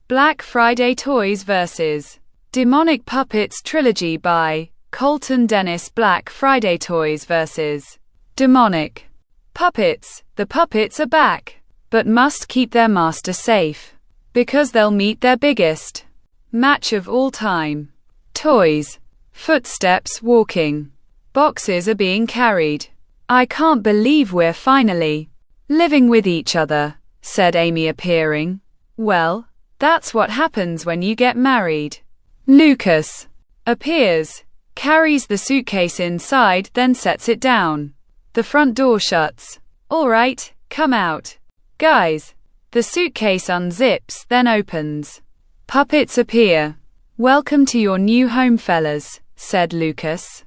Black Friday Toys vs. Demonic Puppets Trilogy by Colton Dennis. Black Friday Toys vs. Demonic Puppets. The puppets are back, but must keep their master safe, because they'll meet their biggest match of all time. Toys. Footsteps walking. Boxes are being carried. I can't believe we're finally living with each other, said Amy, appearing. Well, that's what happens when you get married. Lucas appears, carries the suitcase inside, then sets it down. The front door shuts. All right, come out, guys. The suitcase unzips, then opens. Puppets appear. Welcome to your new home, fellas, said Lucas.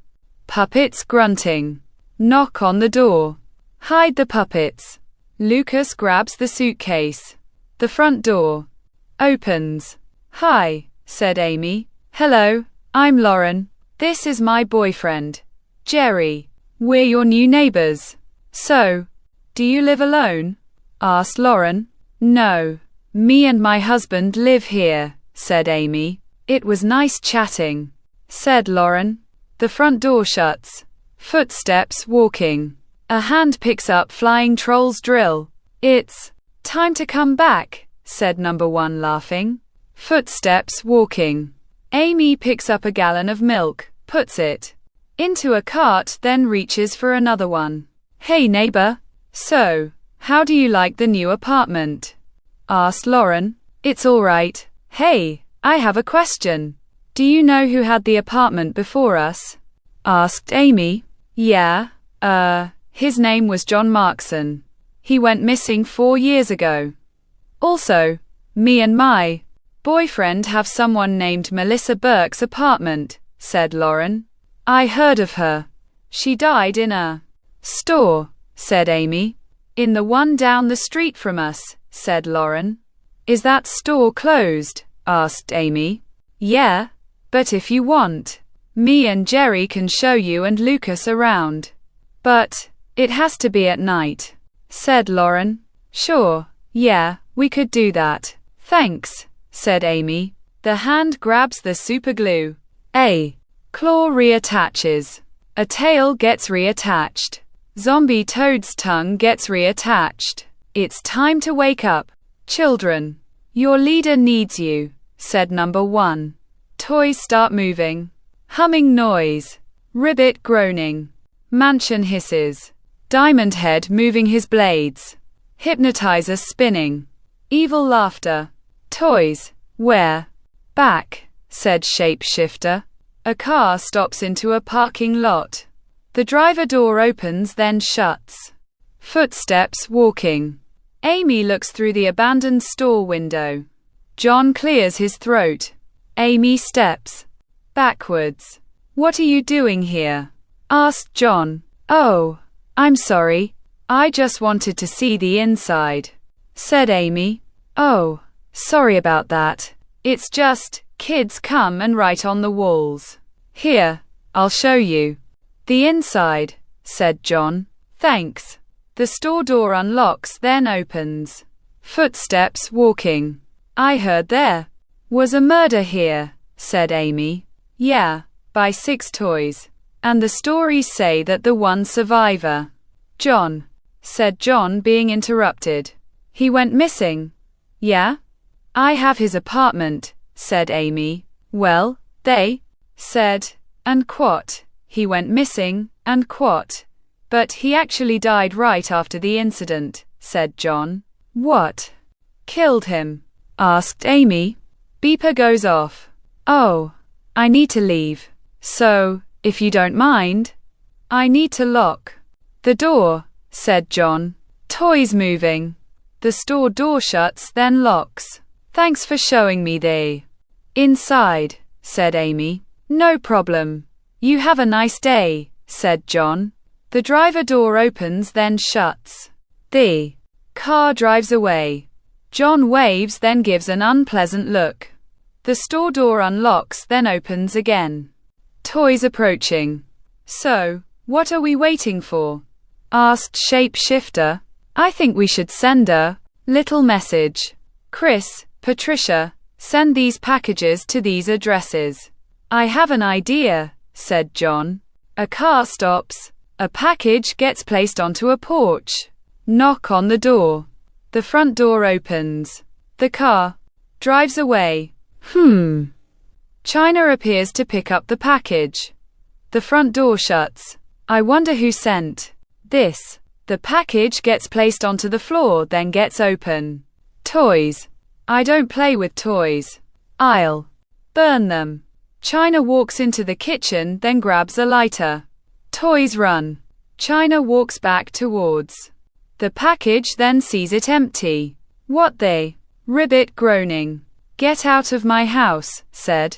Puppets grunting. Knock on the door. Hide the puppets. Lucas grabs the suitcase. The front door opens. Hi, said Amy. Hello, I'm Lauren. This is my boyfriend, Jerry. We're your new neighbors. So, do you live alone? Asked Lauren. No, me and my husband live here, said Amy. It was nice chatting, said Lauren. The front door shuts. Footsteps walking. A hand picks up flying troll's drill. It's time to come back, said number one, laughing. Footsteps walking. Amy picks up a gallon of milk, puts it into a cart, then reaches for another one. Hey neighbor, so, how do you like the new apartment? Asked Lauren. It's all right. Hey, I have a question. Do you know who had the apartment before us? Asked Amy. Yeah, his name was John Markson. He went missing 4 years ago. Also, me and my boyfriend have someone named Melissa Burke's apartment, said Lauren. I heard of her. She died in a store, said Amy. In the one down the street from us, said Lauren. Is that store closed? Asked Amy. Yeah, but if you want, me and Jerry can show you and Lucas around. But it has to be at night, said Lauren. Sure, yeah, we could do that. Thanks, said Amy. The hand grabs the super glue. A claw reattaches. A tail gets reattached. Zombie Toad's tongue gets reattached. It's time to wake up, children. Your leader needs you, said number one. Toys start moving. Humming noise. Ribbit groaning. Mansion hisses. Diamond Head moving his blades. Hypnotizer spinning. Evil laughter. Toys, where? Back, said Shapeshifter. A car stops into a parking lot. The driver door opens, then shuts. Footsteps walking. Amy looks through the abandoned store window. John clears his throat. Amy steps backwards. What are you doing here? Asked John. Oh, I'm sorry. I just wanted to see the inside, said Amy. Oh, sorry about that. It's just, kids come and write on the walls. Here, I'll show you the inside, said John. Thanks. The store door unlocks, then opens. Footsteps walking. I heard there was a murder here, said Amy. Yeah, by 6 toys. And the stories say that the one survivor, John, said John, being interrupted. He went missing. Yeah? I have his apartment, said Amy. Well, they said, and quote, he went missing, and quote. But he actually died right after the incident, said John. What? Killed him? Asked Amy. Beeper goes off. Oh, I need to leave. So, if you don't mind, I need to lock the door, said John. Toys moving. The store door shuts, then locks. Thanks for showing me the inside, said Amy. No problem. You have a nice day, said John. The driver door opens, then shuts. The car drives away. John waves, then gives an unpleasant look. The store door unlocks, then opens again. Toys approaching. So, what are we waiting for? Asked Shapeshifter. I think we should send a little message. Chris, Patricia, Send these packages to these addresses. I have an idea, said John. A car stops. A package gets placed onto a porch. Knock on the door. The front door opens. The car drives away. China appears to pick up the package. The front door shuts. I wonder who sent this. The package gets placed onto the floor, then gets open. Toys. I don't play with toys. I'll burn them. China walks into the kitchen, then grabs a lighter. Toys run. China walks back towards the package, then sees it empty. What the? Ribbit groaning. Get out of my house, said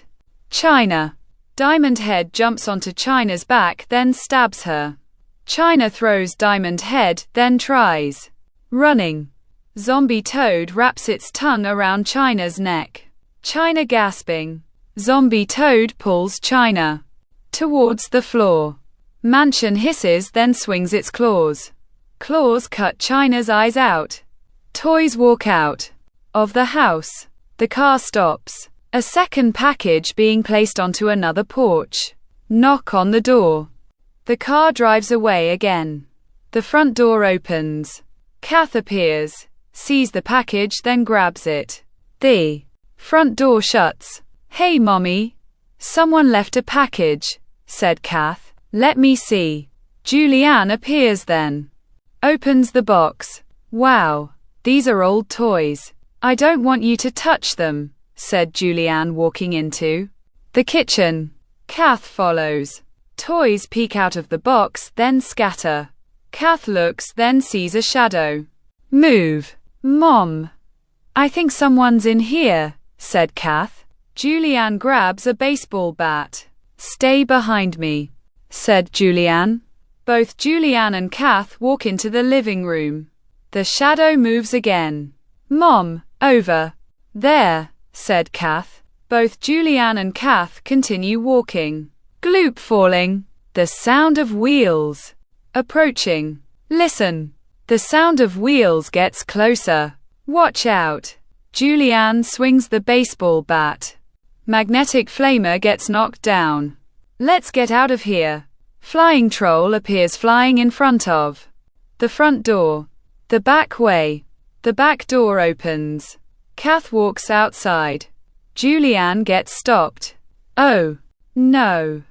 China. Diamond Head jumps onto China's back, then stabs her. China throws Diamond Head, then tries running. Zombie Toad wraps its tongue around China's neck. China gasping. Zombie Toad pulls China towards the floor. Mansion hisses, then swings its claws. Claws cut China's eyes out. Toys walk out of the house. The car stops. A second package being placed onto another porch. Knock on the door. The car drives away again. The front door opens. Kath appears, sees the package, then grabs it. The front door shuts. Hey, Mommy. Someone left a package, said Kath. Let me see. Julianne appears then. Opens the box. Wow, these are old toys. I don't want you to touch them, said Julianne, walking into the kitchen. Kath follows. Toys peek out of the box, then scatter. Kath looks, then sees a shadow. Move. Mom. I think someone's in here, said Kath. Julianne grabs a baseball bat. Stay behind me, said Julianne. Both Julianne and Kath walk into the living room. The shadow moves again. Mom, over there, said Kath. Both Julianne and Kath continue walking. Gloop falling. The sound of wheels approaching. Listen. The sound of wheels gets closer. Watch out. Julianne swings the baseball bat. Magnetic flamer gets knocked down. Let's get out of here. Flying troll appears flying in front of the front door. The back way. The back door opens. Kath walks outside. Julianne gets stopped. Oh, no.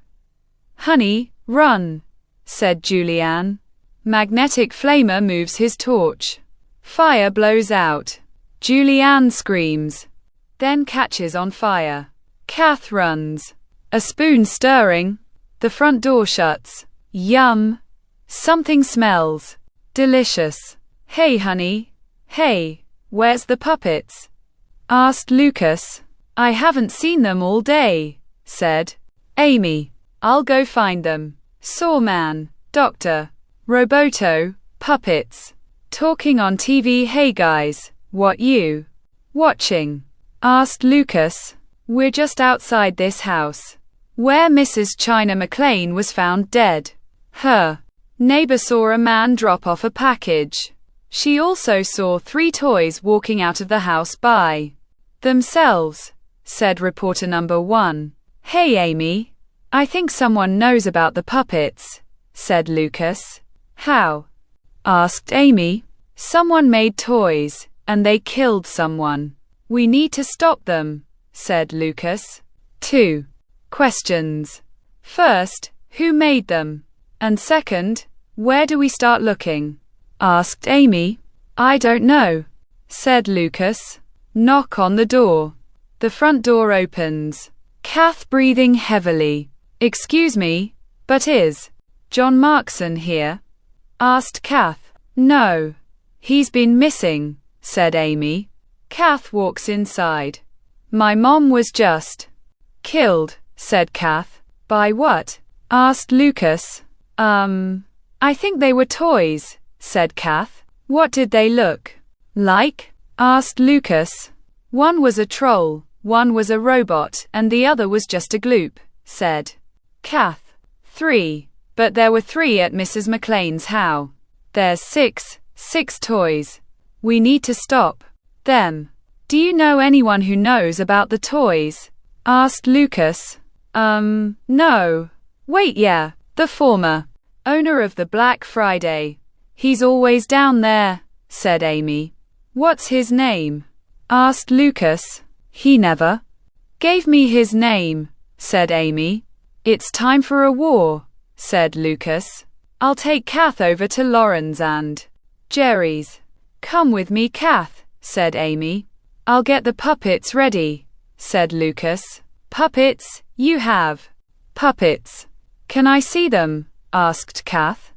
Honey, run, said Julianne. Magnetic flamer moves his torch. Fire blows out. Julianne screams, then catches on fire. Kath runs. A spoon stirring. The front door shuts. Yum. Something smells delicious. Hey, honey. Hey, where's the puppets? Asked Lucas. I haven't seen them all day, said Amy. I'll go find them. Sawman, Doctor, Roboto, puppets. Talking on TV. Hey guys, what you watching? Asked Lucas. We're just outside this house, where Mrs. China McClain was found dead. Her neighbor saw a man drop off a package. She also saw 3 toys walking out of the house by themselves, said reporter number 1. Hey Amy, I think someone knows about the puppets, said Lucas. How? Asked Amy. Someone made toys, and they killed someone. We need to stop them, said Lucas. 2 questions. First, who made them? And second, where do we start looking? Asked Amy. I don't know, said Lucas. Knock on the door. The front door opens. Kath breathing heavily. Excuse me, but is John Markson here? Asked Kath. No. He's been missing, said Amy. Kath walks inside. My mom was just killed, said Kath. By what? Asked Lucas. I think they were toys, said Kath. What did they look like? Asked Lucas. One was a troll, one was a robot, and the other was just a gloop, said Kath. 3. But there were 3 at Mrs. McClain's house. There's 6 toys. We need to stop them. Do you know anyone who knows about the toys? Asked Lucas. No. Wait, yeah, the former owner of the Black Friday. He's always down there, said Amy. What's his name? Asked Lucas. He never gave me his name, said Amy. It's time for a war, said Lucas. I'll take Kath over to Lauren's and Jerry's. Come with me, Kath, said Amy. I'll get the puppets ready, said Lucas. Puppets, you have puppets. Can I see them? Asked Kath.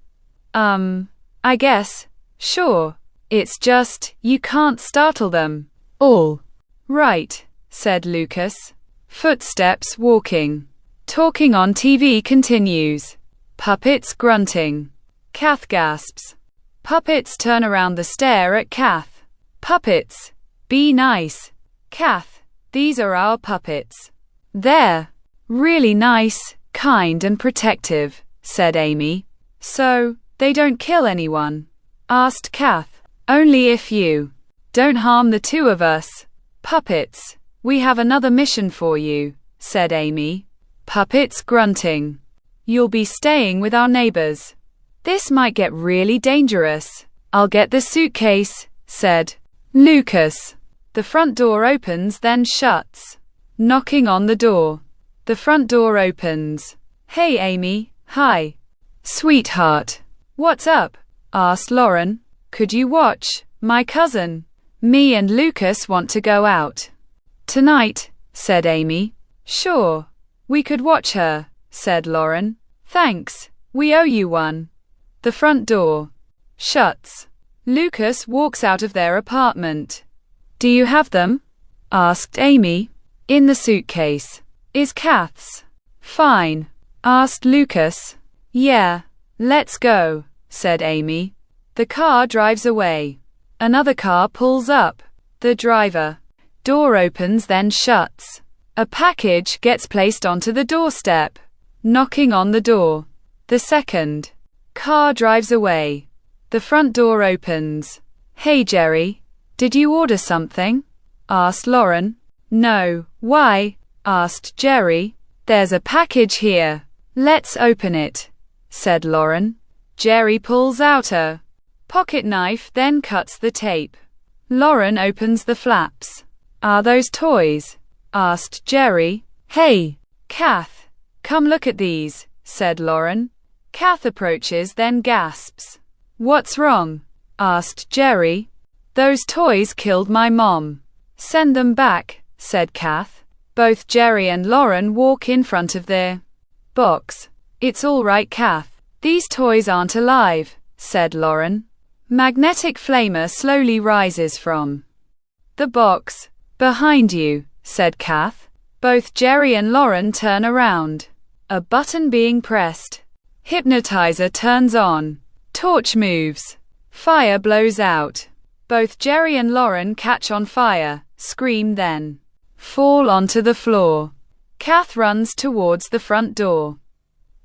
I guess. Sure. It's just, you can't startle them. All right, said Lucas. Footsteps walking. Talking on TV continues. Puppets grunting. Kath gasps. Puppets turn around the stare at Kath. Puppets, be nice. Kath, these are our puppets. They're really nice, kind and protective, said Amy. So, they don't kill anyone? Asked Kath. Only if you don't harm the two of us. Puppets, we have another mission for you, said Amy. Puppets grunting. You'll be staying with our neighbors. This might get really dangerous. I'll get the suitcase, said Lucas. The front door opens then shuts. Knocking on the door. The front door opens. Hey Amy, hi. Sweetheart. What's up? Asked Lauren. Could you watch my cousin? Me and Lucas want to go out tonight, said Amy. Sure. We could watch her, said Lauren. Thanks. We owe you one. The front door shuts. Lucas walks out of their apartment. Do you have them? Asked Amy. In the suitcase. Is Kath's fine? Asked Lucas. Yeah. Let's go, said Amy. The car drives away. Another car pulls up. The driver door opens then shuts. A package gets placed onto the doorstep. Knocking on the door. The second car drives away. The front door opens. Hey Jerry, did you order something? Asked Lauren. No, why? Asked Jerry. There's a package here. Let's open it, said Lauren. Jerry pulls out a pocket knife then cuts the tape. Lauren opens the flaps. Are those toys? Asked Jerry. Hey, Kath, come look at these, said Lauren. Kath approaches then gasps. What's wrong? Asked Jerry. Those toys killed my mom. Send them back, said Kath. Both Jerry and Lauren walk in front of their box. It's all right, Kath. These toys aren't alive, said Lauren. Magnetic flamer slowly rises from the box. Behind you, said Kath. Both Jerry and Lauren turn around. A button being pressed. Hypnotizer turns on. Torch moves. Fire blows out. Both Jerry and Lauren catch on fire, scream then fall onto the floor. Kath runs towards the front door.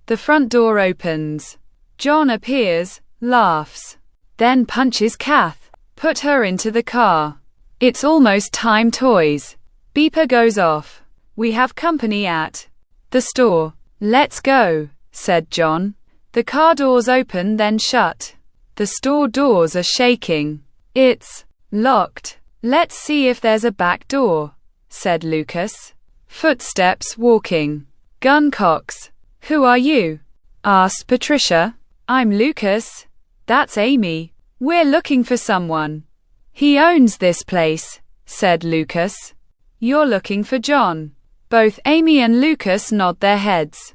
The front door opens. John appears, laughs, then punches Kath. Put her into the car. It's almost time, toys. Beeper goes off. We have company at the store. Let's go, said John. The car doors open then shut. The store doors are shaking. It's locked. Let's see if there's a back door, said Lucas. Footsteps walking. Gun cocks. Who are you? Asked Patricia. I'm Lucas. That's Amy. We're looking for someone. He owns this place, said Lucas. You're looking for John. Both Amy and Lucas nod their heads.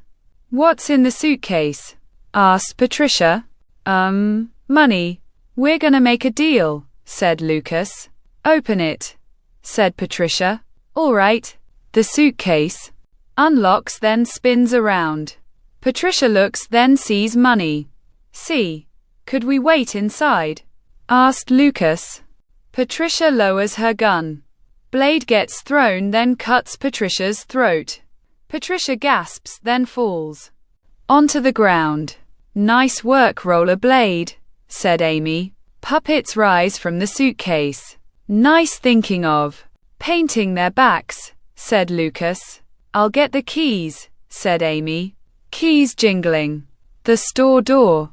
What's in the suitcase? Asked Patricia. Money. We're gonna make a deal, said Lucas. Open it, said Patricia. All right. The suitcase unlocks then spins around. Patricia looks then sees money. See. Could we wait inside? Asked Lucas. Patricia lowers her gun. Blade gets thrown then cuts Patricia's throat. Patricia gasps then falls onto the ground. Nice work, rollerblade, said Amy. Puppets rise from the suitcase. Nice thinking of Painting their backs, said Lucas. I'll get the keys, said Amy. Keys jingling. The store door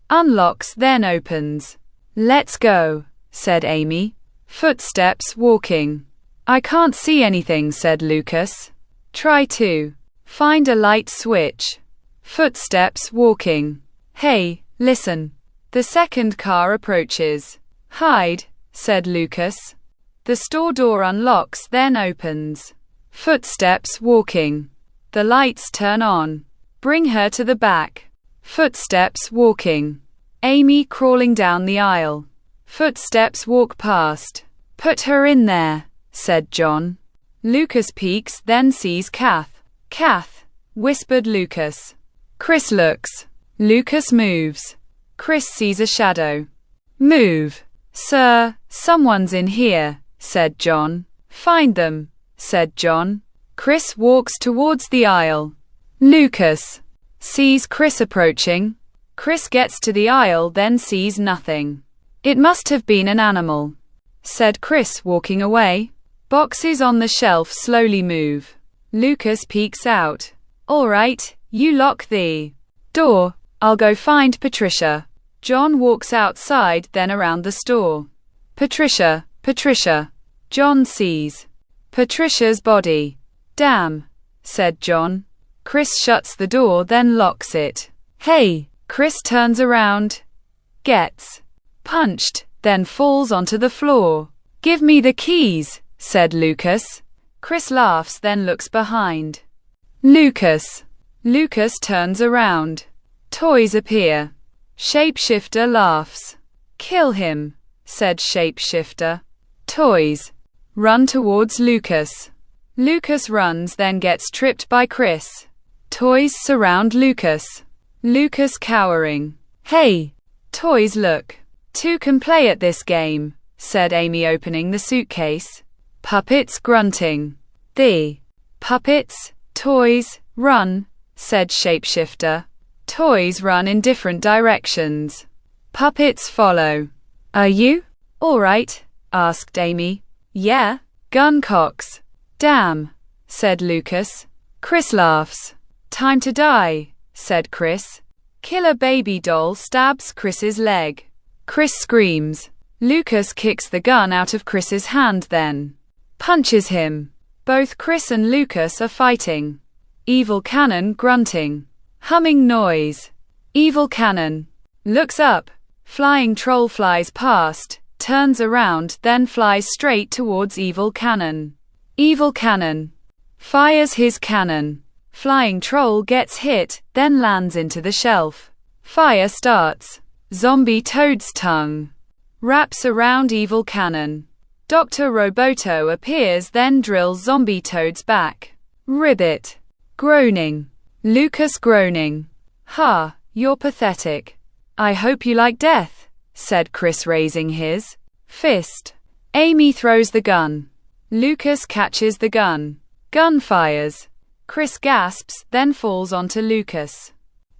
unlocks then opens. Let's go, said Amy. Footsteps walking. I can't see anything, said Lucas. Try to find a light switch. Footsteps walking. Hey, listen. The second car approaches. Hide, said Lucas. The store door unlocks then opens. Footsteps walking. The lights turn on. Bring her to the back. Footsteps walking. Amy crawling down the aisle. Footsteps walk past. Put her in there, said John. Lucas peeks then sees Kath. Kath, whispered Lucas. Chris looks. Lucas moves. Chris sees a shadow. Move. Sir, someone's in here, said John. Find them, said John. Chris walks towards the aisle. Lucas sees Chris approaching. Chris gets to the aisle then sees nothing. It must have been an animal, said Chris walking away. Boxes on the shelf slowly move. Lucas peeks out. All right, you lock the door. I'll go find Patricia. John walks outside then around the store. Patricia, Patricia. John sees Patricia's body. Damn, said John. Chris shuts the door then locks it. Hey, Chris turns around. Gets punched, then falls onto the floor. Give me the keys, said Lucas. Chris laughs then looks behind. Lucas. Lucas turns around. Toys appear. Shapeshifter laughs. Kill him, said Shapeshifter. Toys run towards Lucas. Lucas runs then gets tripped by Chris. Toys surround Lucas. Lucas cowering. Hey, toys look. Two can play at this game, said Amy opening the suitcase. Puppets grunting. The puppets, toys, run, said Shapeshifter. Toys run in different directions. Puppets follow. Are you all right? Asked Amy. Yeah. Gun cocks. Damn, said Lucas. Chris laughs. Time to die, said Chris. Killer baby doll stabs Chris's leg. Chris screams. Lucas kicks the gun out of Chris's hand then punches him. Both Chris and Lucas are fighting. Evil Cannon grunting. Humming noise. Evil Cannon looks up. Flying troll flies past, turns around, then flies straight towards Evil Cannon. Evil Cannon fires his cannon. Flying troll gets hit, then lands into the shelf. Fire starts. Zombie Toad's tongue wraps around Evil Cannon. Dr. Roboto appears then drills Zombie Toad's back. Ribbit groaning. Lucas groaning. Ha, you're pathetic. I hope you like death, said Chris raising his fist. Amy throws the gun. Lucas catches the gun. Gun fires. Chris gasps, then falls onto Lucas.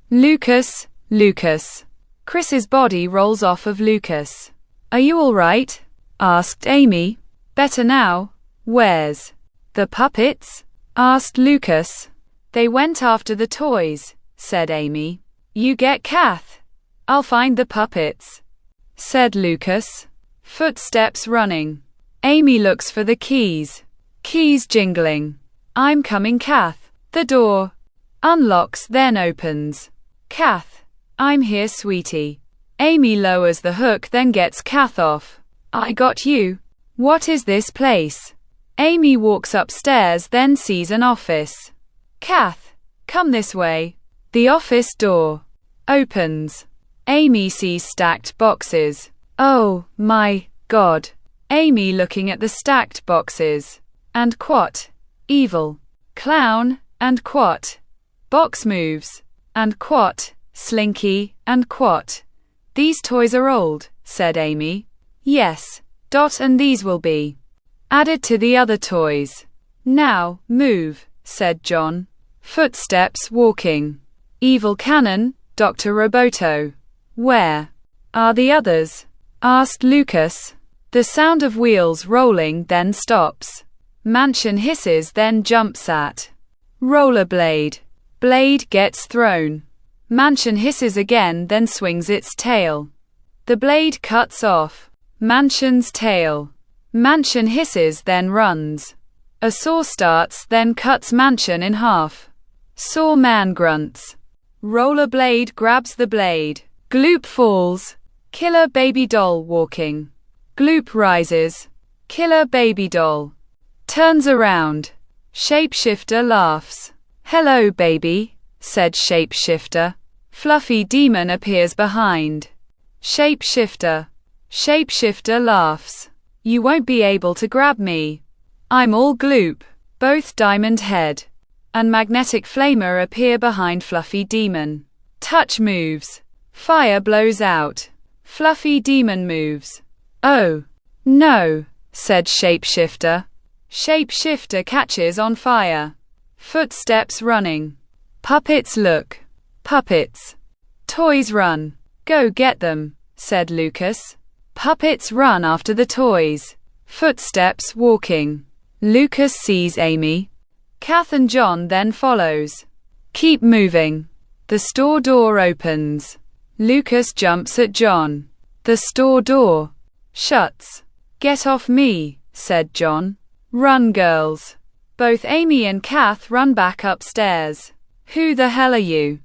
Lucas, Lucas. Chris's body rolls off of Lucas. Are you all right? Asked Amy. Better now. Where's the puppets? Asked Lucas. They went after the toys, said Amy. You get Kath. I'll find the puppets, said Lucas. Footsteps running. Amy looks for the keys. Keys jingling. I'm coming, Kath. The door unlocks then opens. Kath. I'm here, sweetie. Amy lowers the hook then gets Kath off. I got you. What is this place? Amy walks upstairs then sees an office. Kath, come this way. The office door opens. Amy sees stacked boxes. Oh, my God. Amy looking at the stacked boxes. And quat. Evil. Clown, and quat. Box moves. And quat. Slinky, and quat. These toys are old, said Amy. Yes. And these will be added to the other toys. Now, move, said John. Footsteps walking. Evil Cannon, Dr. Roboto. Where are the others? Asked Lucas. The sound of wheels rolling then stops. Mansion hisses then jumps at. Rollerblade. Blade gets thrown. Mansion hisses again then swings its tail. The blade cuts off Mansion's tail. Mansion hisses then runs. A saw starts then cuts Mansion in half. Saw man grunts. Rollerblade grabs the blade. Gloop falls. Killer baby doll walking. Gloop rises. Killer baby doll. Turns around. Shapeshifter laughs. Hello baby, said Shapeshifter. Fluffy demon appears behind. Shapeshifter. Shapeshifter laughs. You won't be able to grab me. I'm all gloop. Both Diamond Head and Magnetic Flamer appear behind Fluffy Demon. Touch moves. Fire blows out. Fluffy Demon moves. Oh, no, said Shapeshifter. Shapeshifter catches on fire. Footsteps running. Puppets look. Puppets. Toys run. Go get them, said Lucas. Puppets run after the toys. Footsteps walking. Lucas sees Amy. Kath and John then follows. Keep moving. The store door opens. Lucas jumps at John. The store door shuts. Get off me, said John. Run, girls. Both Amy and Kath run back upstairs. Who the hell are you?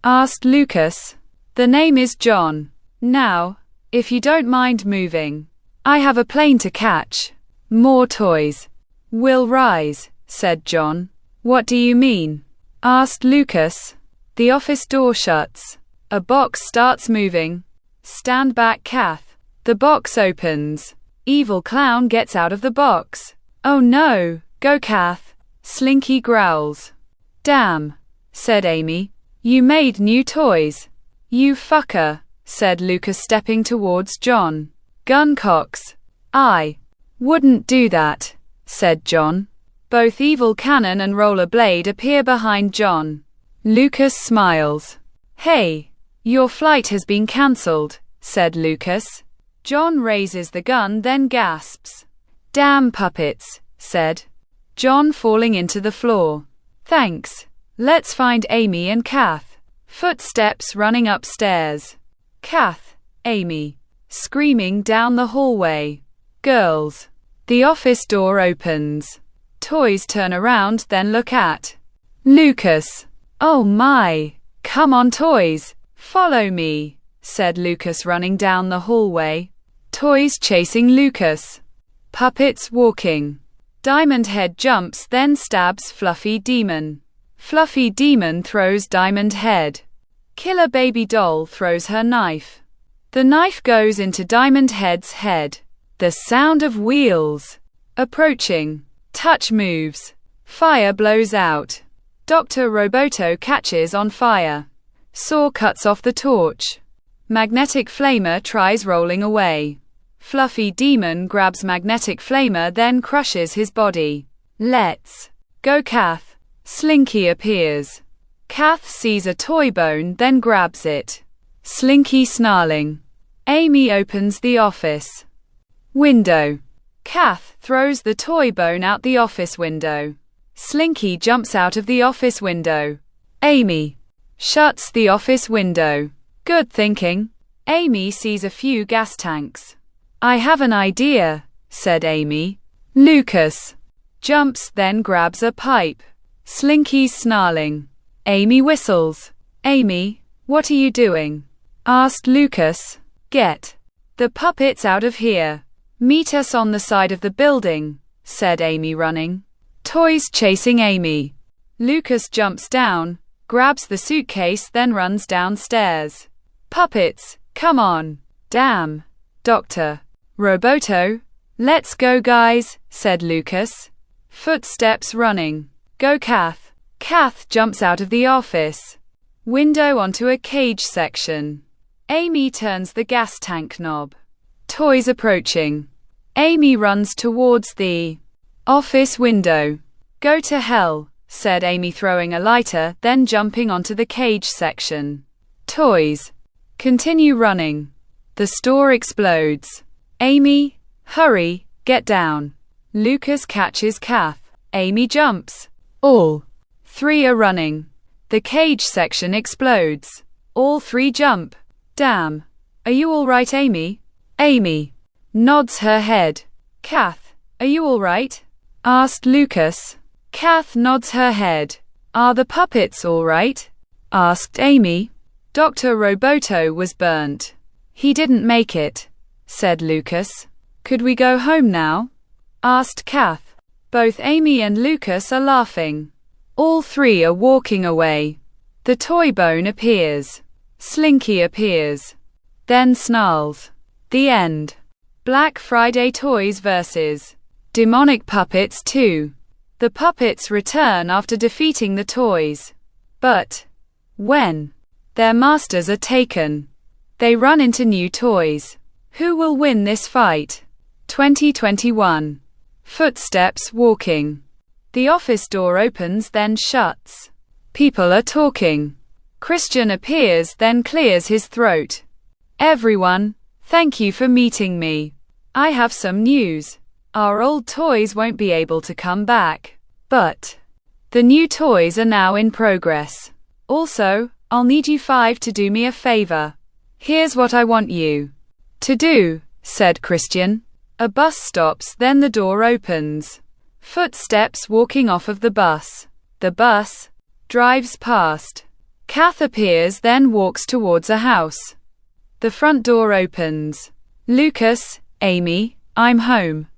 Asked Lucas. The name is John. Now, if you don't mind moving. I have a plane to catch. More toys will rise, said John. What do you mean? Asked Lucas. The office door shuts. A box starts moving. Stand back, Kath. The box opens. Evil clown gets out of the box. Oh no, go Kath. Slinky growls. Damn, said Amy. You made new toys. You fucker, said Lucas stepping towards John. Gun cocks. I wouldn't do that, said John. Both Evil Cannon and Rollerblade appear behind John. Lucas smiles. Hey, your flight has been cancelled, said Lucas. John raises the gun then gasps. Damn puppets, said John, falling into the floor. Thanks. Let's find Amy and Kath. Footsteps running upstairs. Kath, Amy, screaming down the hallway. Girls. The office door opens. Toys turn around then look at Lucas. Oh my. Come on toys. Follow me, said Lucas running down the hallway. Toys chasing Lucas. Puppets walking. Diamond Head jumps then stabs Fluffy Demon. Fluffy Demon throws Diamond Head. Killer Baby Doll throws her knife. The knife goes into Diamond Head's head. The sound of wheels approaching. Touch moves. Fire blows out. Dr. Roboto catches on fire. Saw cuts off the torch. Magnetic Flamer tries rolling away. Fluffy Demon grabs Magnetic Flamer then crushes his body. Let's go Kath. Slinky appears. Kath sees a toy bone then grabs it. Slinky snarling. Amy opens the office window. Kath throws the toy bone out the office window. Slinky jumps out of the office window. Amy shuts the office window. Good thinking. Amy sees a few gas tanks. I have an idea, said Amy. Lucas jumps then grabs a pipe. Slinky's snarling. Amy whistles. Amy, what are you doing? Asked Lucas. Get the puppets out of here. Meet us on the side of the building, said Amy running. Toys chasing Amy. Lucas jumps down, grabs the suitcase then runs downstairs. Puppets, come on. Damn. Dr. Roboto. Let's go guys, said Lucas. Footsteps running. Go Kath. Kath jumps out of the office window onto a cage section. Amy turns the gas tank knob. Toys approaching. Amy runs towards the office window. Go to hell, said Amy, throwing a lighter then jumping onto the cage section. Toys continue running. The store explodes. Amy, hurry, get down. Lucas catches Kath. Amy jumps. All three are running. The cage section explodes. All three jump. Damn. Are you all right, Amy? Amy nods her head. Kath, are you all right? Asked Lucas. Kath nods her head. Are the puppets all right? Asked Amy. Dr. Roboto was burnt. He didn't make it, said Lucas. Could we go home now? Asked Kath. Both Amy and Lucas are laughing. All three are walking away. The toy bone appears. Slinky appears. Then snarls. The end. Black Friday Toys vs. Demonic Puppets 2. The puppets return after defeating the toys. But when their masters are taken, they run into new toys. Who will win this fight? 2021. Footsteps walking. The office door opens then shuts. People are talking. Christian appears then clears his throat. Everyone, thank you for meeting me. I have some news. Our old toys won't be able to come back. But the new toys are now in progress. Also, I'll need you 5 to do me a favor. Here's what I want you to do, said Christian. A bus stops then the door opens. Footsteps walking off of the bus. The bus drives past. Kath appears then walks towards a house. The front door opens. Lucas, Amy, I'm home.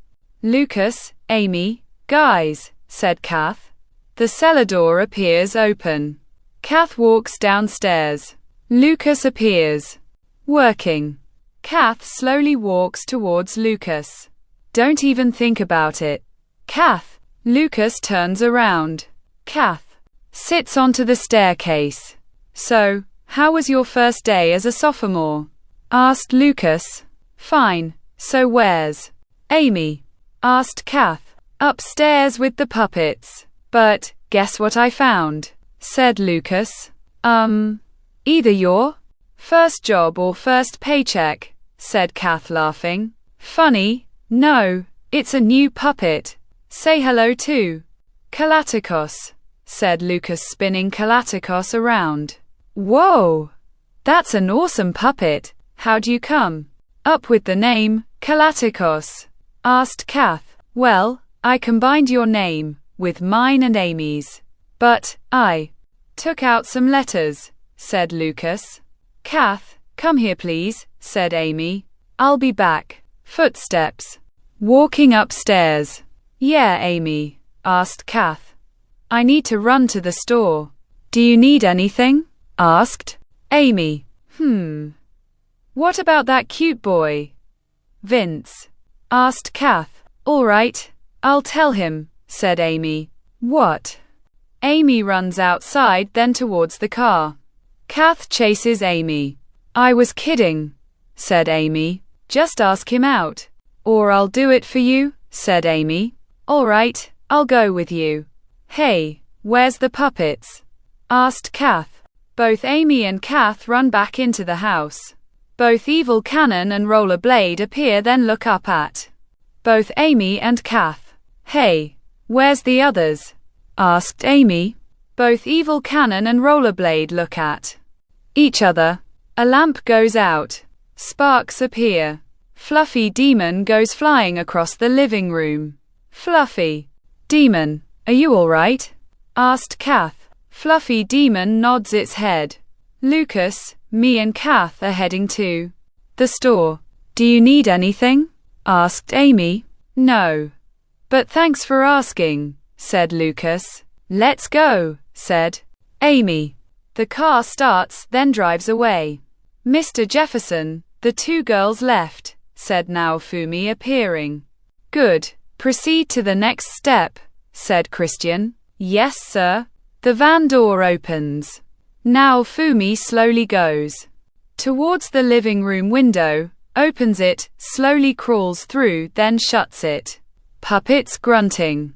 Lucas, Amy, guys, said Kath. The cellar door appears open. Kath walks downstairs. Lucas appears. Working. Kath slowly walks towards Lucas. Don't even think about it. Kath. Lucas turns around. Kath sits onto the staircase. So, how was your first day as a sophomore? Asked Lucas. Fine. So where's Amy? Asked Kath. Upstairs with the puppets. But, guess what I found? Said Lucas. Either your first job or first paycheck, said Kath laughing. Funny. No, it's a new puppet. Say hello to Kalatikos, said Lucas spinning Kalatikos around. Whoa! That's an awesome puppet. How'd you come up with the name Kalatikos? Asked Kath. Well, I combined your name with mine and Amy's. But I took out some letters, said Lucas. Kath, come here please, said Amy. I'll be back. Footsteps. Walking upstairs. Yeah, Amy, asked Kath. I need to run to the store. Do you need anything? Asked Amy. What about that cute boy? Vince. Asked Kath. All right, I'll tell him, said Amy. What? Amy runs outside then towards the car. Kath chases Amy. I was kidding, said Amy. Just ask him out. Or I'll do it for you, said Amy. All right, I'll go with you. Hey, where's the puppets? Asked Kath. Both Amy and Kath run back into the house. Both Evil Cannon and Rollerblade appear then look up at both Amy and Kath. Hey, where's the others? Asked Amy. Both Evil Cannon and Rollerblade look at each other. A lamp goes out. Sparks appear. Fluffy Demon goes flying across the living room. Fluffy Demon, are you all right? Asked Kath. Fluffy Demon nods its head. Lucas, me and Kath are heading to the store. Do you need anything? Asked Amy. No. But thanks for asking, said Lucas. Let's go, said Amy. The car starts, then drives away. Mr. Jefferson, the two girls left, said Naofumi appearing. Good. Proceed to the next step, said Christian. Yes, sir. The van door opens. Naofumi slowly goes towards the living room window, opens it, slowly crawls through, then shuts it. Puppets grunting.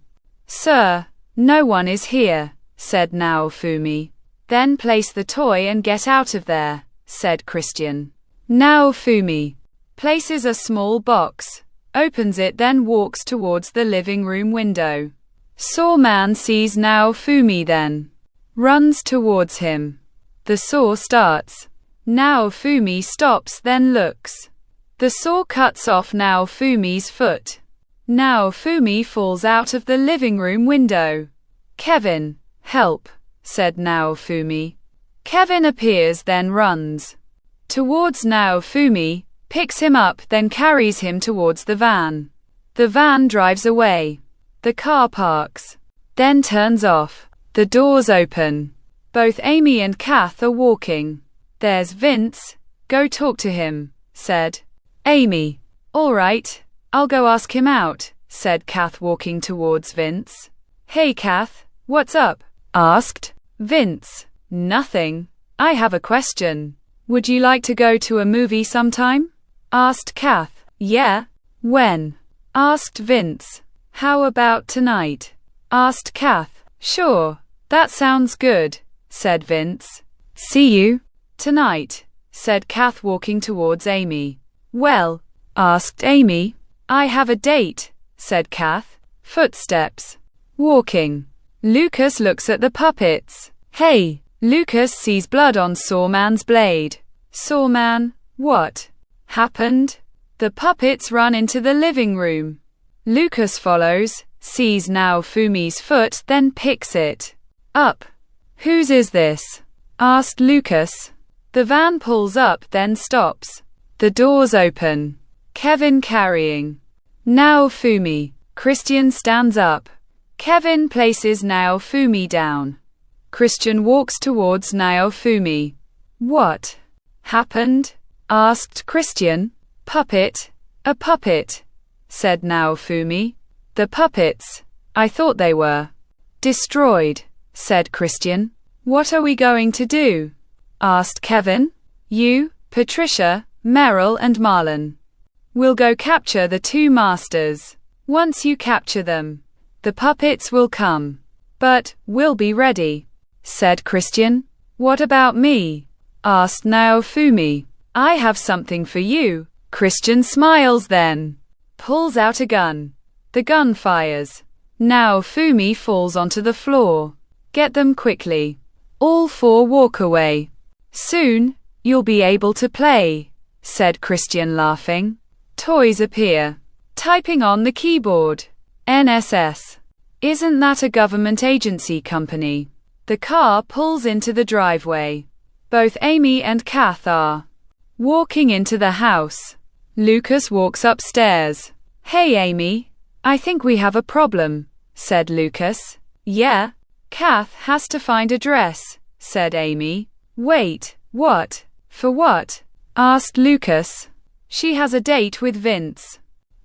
Sir, no one is here, said Naofumi. Then place the toy and get out of there, said Christian. Naofumi places a small box. opens it, then walks towards the living room window. Saw man sees Naofumi, then runs towards him. The saw starts. Naofumi stops, then looks. The saw cuts off Naofumi's foot. Naofumi falls out of the living room window. Kevin, help, said Naofumi. Kevin appears, then runs towards Naofumi, picks him up, then carries him towards the van. The van drives away. The car parks, then turns off. The doors open. Both Amy and Kath are walking. There's Vince. Go talk to him, said Amy. All right, I'll go ask him out, said Kath, walking towards Vince. Hey Kath, what's up? Asked Vince. Nothing. I have a question. Would you like to go to a movie sometime? Asked Kath. Yeah. When? Asked Vince. How about tonight? Asked Kath. Sure. That sounds good, said Vince. See you tonight, said Kath, walking towards Amy. Well, asked Amy. I have a date, said Kath. Footsteps. Walking. Lucas looks at the puppets. Hey, Lucas sees blood on Sawman's blade. Sawman, what happened? The puppets run into the living room. Lucas follows, sees Naofumi's foot, then picks it up. Whose is this? Asked Lucas. The van pulls up, then stops. The doors open. Kevin carrying Naofumi. Christian stands up. Kevin places Naofumi down. Christian walks towards Naofumi. What happened? Asked Christian. Puppet. A puppet, said Naofumi. The puppets. I thought they were destroyed, said Christian. What are we going to do? Asked Kevin. You, Patricia, Meryl and Marlon. We'll go capture the two masters. Once you capture them, the puppets will come. But we'll be ready, said Christian. What about me? Asked Naofumi. I have something for you. Christian smiles, then pulls out a gun. The gun fires. Naofumi falls onto the floor. Get them quickly. All four walk away. Soon, you'll be able to play, said Christian, laughing. Toys appear. Typing on the keyboard. NSS. Isn't that a government agency company? The car pulls into the driveway. Both Amy and Kath are walking into the house. Lucas walks upstairs. Hey Amy, I think we have a problem, said Lucas. Yeah. Kath has to find a dress, said Amy. Wait, what? For what? Asked Lucas. She has a date with Vince,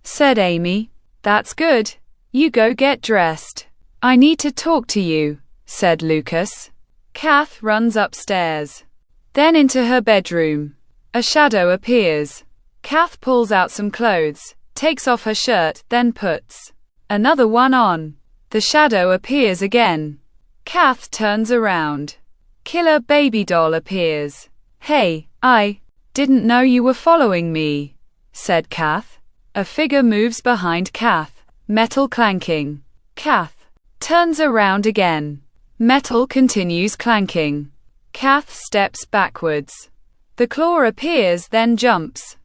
said Amy. That's good. You go get dressed. I need to talk to you, said Lucas. Kath runs upstairs. Then into her bedroom. A shadow appears. Kath pulls out some clothes, takes off her shirt, then puts another one on. The shadow appears again. Kath turns around. Killer baby doll appears. Hey, I didn't know you were following me, said Kath. A figure moves behind Kath. Metal clanking. Kath turns around again. Metal continues clanking. Kath steps backwards. The claw appears, then jumps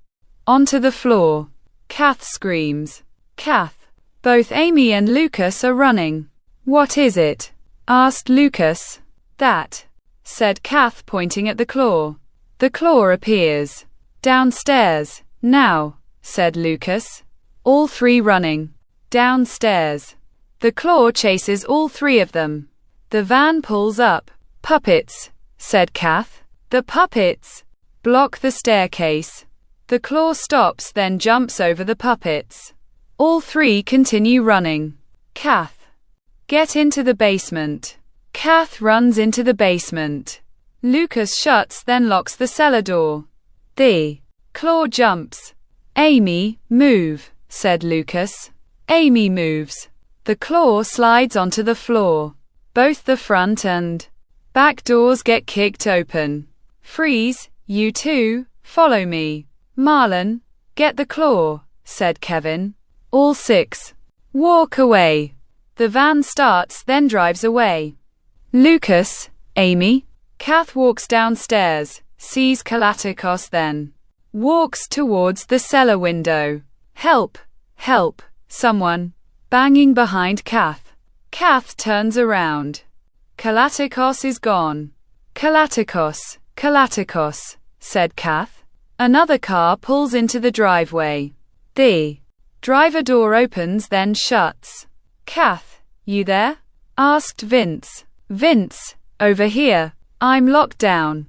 onto the floor. Kath screams. Kath. Both Amy and Lucas are running. What is it? Asked Lucas. That, said Kath, pointing at the claw. The claw appears. Downstairs. Now, said Lucas. All three running. Downstairs. The claw chases all three of them. The van pulls up. Puppets, said Kath. The puppets block the staircase. The claw stops, then jumps over the puppets. All three continue running. Kath. Get into the basement. Kath runs into the basement. Lucas shuts, then locks the cellar door. The claw jumps. Amy, move, said Lucas. Amy moves. The claw slides onto the floor. Both the front and back doors get kicked open. Freeze, you two, follow me. Marlon, get the claw, said Kevin. All 6. Walk away. The van starts, then drives away. Lucas, Amy. Kath walks downstairs, sees Kalatikos, then walks towards the cellar window. Help! Help! Someone! Banging behind Kath. Kath turns around. Kalatikos is gone. Kalatikos, Kalatikos, said Kath. Another car pulls into the driveway. The driver door opens, then shuts. Kath, you there? Asked Vince. Vince, over here. I'm locked down.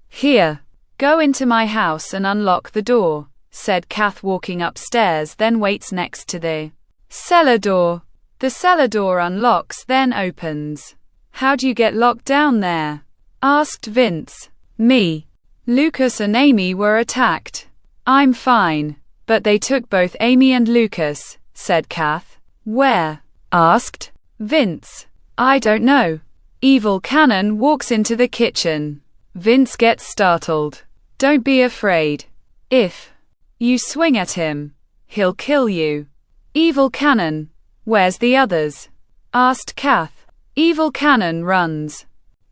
Here. Go into my house and unlock the door, said Kath, walking upstairs, then waits next to the cellar door. The cellar door unlocks, then opens. How'd you get locked down there? Asked Vince. Me. Lucas and Amy were attacked. I'm fine, but they took both Amy and Lucas, said Kath. Where? Asked Vince. I don't know. Evil Cannon walks into the kitchen. Vince gets startled. Don't be afraid. If you swing at him, he'll kill you. Evil Cannon. Where's the others? Asked Kath. Evil Cannon runs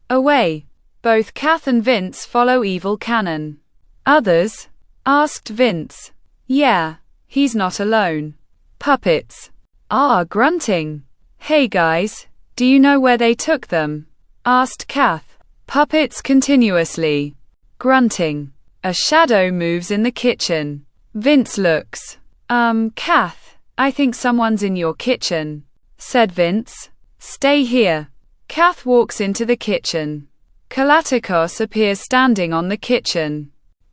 away. Both Kath and Vince follow Evil Cannon. Others? Asked Vince. Yeah, he's not alone. Puppets. Grunting. Hey guys, do you know where they took them? Asked Kath. Puppets continuously. Grunting. A shadow moves in the kitchen. Vince looks. Kath, I think someone's in your kitchen, said Vince. Stay here. Kath walks into the kitchen. Kalatikos appears standing on the kitchen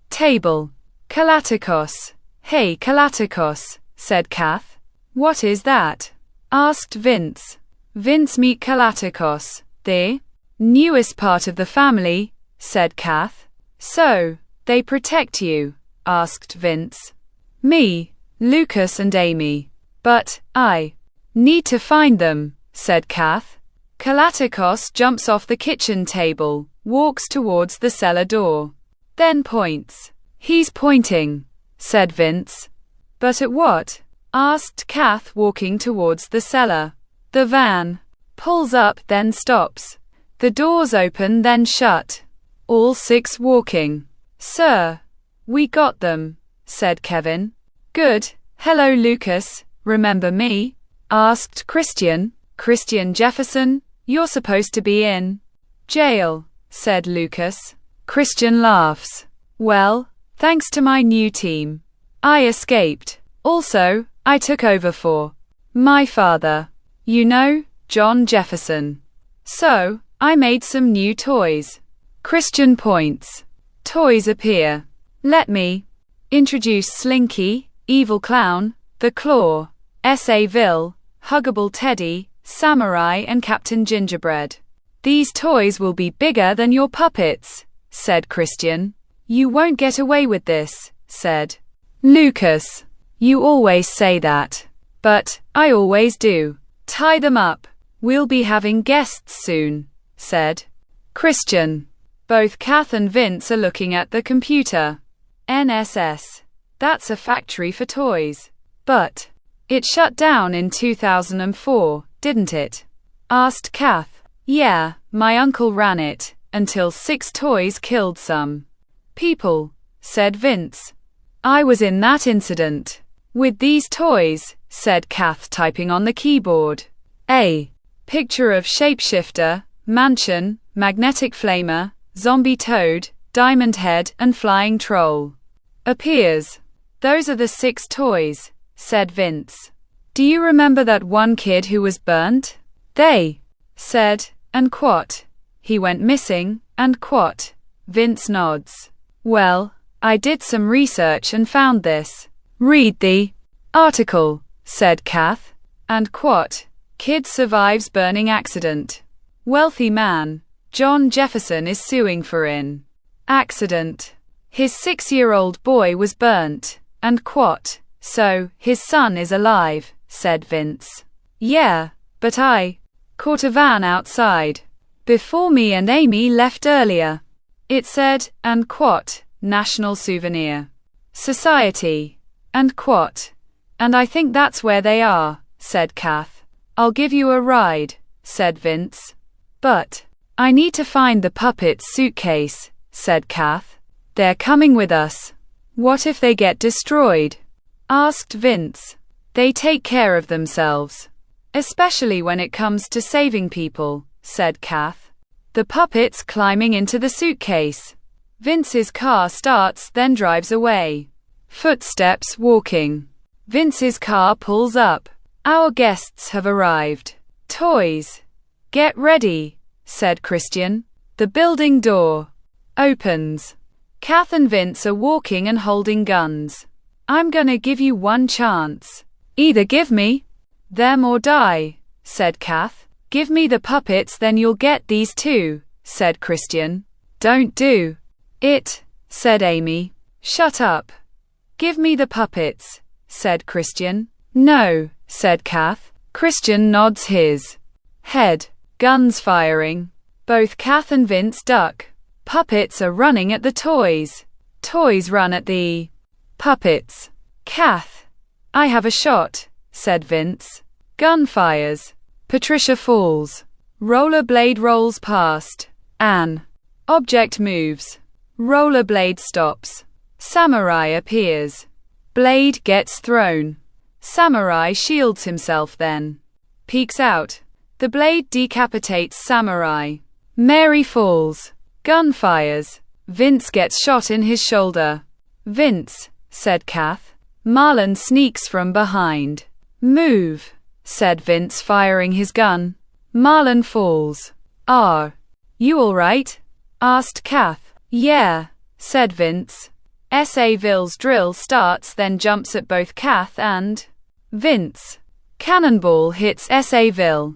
table. Kalatikos. Hey Kalatikos, said Kath. What is that? Asked Vince. Vince, meet Kalatikos, the newest part of the family, said Kath. So, they protect you? Asked Vince. Me, Lucas and Amy. But, I need to find them, said Kath. Kalatikos jumps off the kitchen table, walks towards the cellar door. Then points. He's pointing, said Vince. But at what? Asked Kath, walking towards the cellar. The van pulls up, then stops. The doors open, then shut. All 6 walking. Sir, we got them, said Kevin. Good. Hello Lucas, remember me? Asked Christian. Christian Jefferson, you're supposed to be in jail, said Lucas. Christian laughs. Well, thanks to my new team, I escaped. Also, I took over for my father. You know, John Jefferson. So, I made some new toys. Christian points. Toys appear. Let me introduce Slinky, Evil Clown, The Claw, S.A. Ville, Huggable Teddy, Samurai and Captain Gingerbread. These toys will be bigger than your puppets, said Christian. You won't get away with this, said Lucas. You always say that. But, I always do. Tie them up. We'll be having guests soon, said Christian. Both Kath and Vince are looking at the computer. NSS. That's a factory for toys. But, it shut down in 2004, didn't it? Asked Kath. Yeah, my uncle ran it, until 6 toys killed some people, said Vince. I was in that incident. With these toys, said Kath, typing on the keyboard. A picture of shapeshifter, mansion, magnetic flamer, zombie toad, diamond head, and flying troll appears. Those are the 6 toys, said Vince. Do you remember that one kid who was burnt? They said, and quat. He went missing, and quat. Vince nods. Well, I did some research and found this. Read the article, said Kath. And quat. Kid survives burning accident. Wealthy man, John Jefferson, is suing for in accident. His 6-year-old boy was burnt, and quat. So, his son is alive, said Vince. Yeah, but I caught a van outside before me and Amy left earlier. It said, and quat, National Souvenir Society, and quat. And I think that's where they are, said Kath. I'll give you a ride, said Vince. But I need to find the puppet's suitcase, said Kath. They're coming with us. What if they get destroyed? Asked Vince. They take care of themselves. Especially when it comes to saving people, said Kath. The puppet's climbing into the suitcase. Vince's car starts, then drives away. Footsteps walking. Vince's car pulls up. Our guests have arrived. Toys. Get ready, said Christian. The building door opens. Kath and Vince are walking and holding guns. I'm gonna give you one chance. Either give me them or die, said Kath. Give me the puppets, then you'll get these too, said Christian. Don't do it, said Amy. Shut up. Give me the puppets, said Christian. No, said Kath. Christian nods his head. Guns firing. Both Kath and Vince duck. Puppets are running at the toys. Toys run at the puppets. Kath. I have a shot, said Vince. Gun fires. Patricia falls. Rollerblade rolls past. An object moves. Rollerblade stops. Samurai appears. Blade gets thrown. Samurai shields himself, then peeks out. The blade decapitates Samurai. Mary falls. Gun fires. Vince gets shot in his shoulder. Vince, said Kath. Marlon sneaks from behind. Move, said Vince, firing his gun. Marlon falls. Are you all right? Asked Kath. Yeah, said Vince. S.A. Ville's drill starts, then jumps at both Kath and Vince. Cannonball hits S.A. Ville.